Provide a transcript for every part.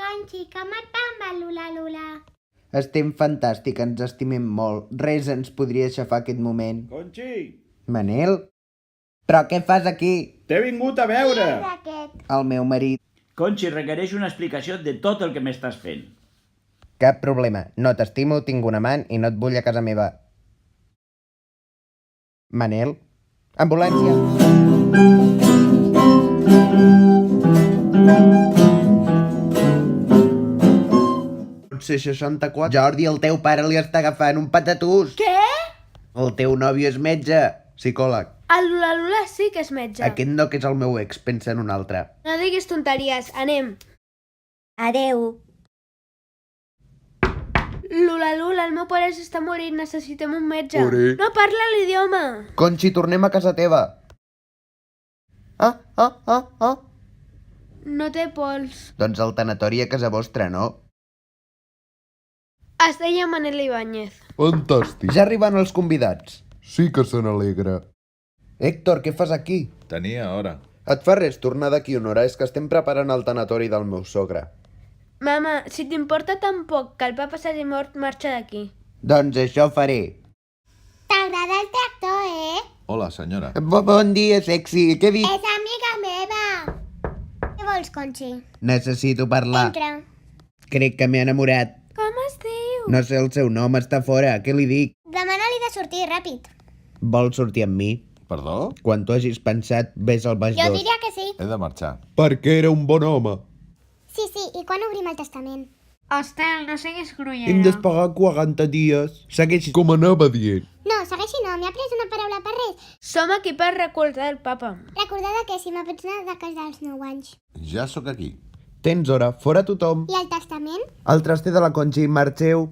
Conxi, com et va amb el Lula Lula? Estem fantàstic, ens estimem molt. Res ens podria aixafar aquest moment. Conxi, Manel? Però què fas aquí? t'he vingut a veure. Qui és aquest? El meu marit. Conxi, requereix una explicació de tot el que m'estàs fent. Cap problema. No t'estimo, tinc un amant i no et vull a casa meva. Manel? Ambulància! Potser 64. Jordi, el teu pare li està agafant un patatús. Què? El teu nòvio és metge, psicòleg. El Lula Lula sí que és metge. Aquest no, que és el meu ex, pensa en un altre. No diguis tonteries, anem. Adeu. Lula Lula, el meu pare s'està morint, necessitem un metge. Ore. No parla l'idioma. Conxi, tornem a casa teva. Ah. No té pols. Doncs el tanatori a casa vostra, no? Es deia Manel Ibáñez. Fantàstic. Ja arriben els convidats. Sí que se n'alegra. Héctor, què fas aquí? Tenia hora. Et fa res tornar d'aquí una hora? És que estem preparant el tanatori del meu sogre. Mama, si t'importa tan poc que el papa s'hagi mort, marxa d'aquí. Doncs això faré. T'agrada el tractor, eh? Hola, senyora. Bon dia, sexy. Què dic? És amiga meva. Què vols, Conxi? Necessito parlar. Entra. Crec que m'he enamorat. Com es diu? No sé el seu nom, està fora. Què li dic? Demana-li de sortir ràpid. Vol sortir amb mi? Perdó? Quan t'ho hagis pensat, ves al baix Jo 2. diria que sí. He de marxar. Perquè era un bon home. Sí, i quan obrim el testament? Estel, no siguis grullera. Hem d'espagar 40 dies. Segueix. Com anava dient? No, segueixi no, m'he après una paraula per res. Som aquí per recordar el papa. Recordada que si m'ha pensat de casar als 9 anys. Ja sóc aquí. Tens hora, fora tothom. I el testament? El traster de la Conxi, marxeu.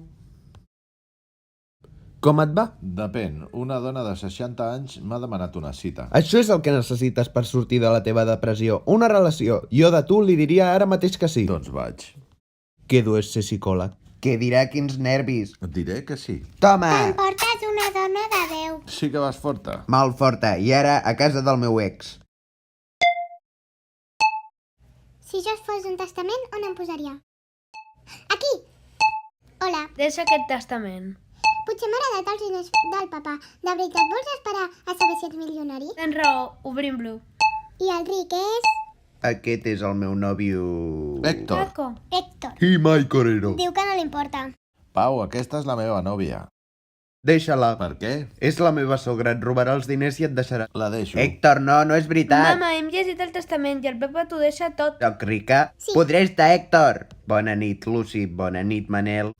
Com et va? Depèn. Una dona de 60 anys m'ha demanat una cita. Això és el que necessites per sortir de la teva depressió. Una relació. Jo de tu li diria ara mateix que sí. Doncs vaig. Que dur és ser psicòleg. Què dirà, quins nervis. Et diré que sí. Toma! T'emportes una dona de Déu. Sí que vas forta. Molt forta. I ara a casa del meu ex. Si jo fos un testament, on em posaria? Aquí! Hola, Deixa aquest testament. potser m'ha agradat els diners del papa. De veritat vols esperar a saber si ets milionari? Tens raó, obrim-lo. I el ric és... Aquest és el meu nòvio... Héctor. Paco. Héctor. I Mai Corero. Diu que no li importa. Pau, aquesta és la meva nòvia. Deixa-la. Per què? És la meva sogra, et robarà els diners i et deixarà. La deixo. Héctor, no és veritat. Mama, hem llegit el testament i el papa t'ho deixa tot. Soc rica? Sí. Podré estar, Héctor. Bona nit, Lucy. Bona nit, Manel.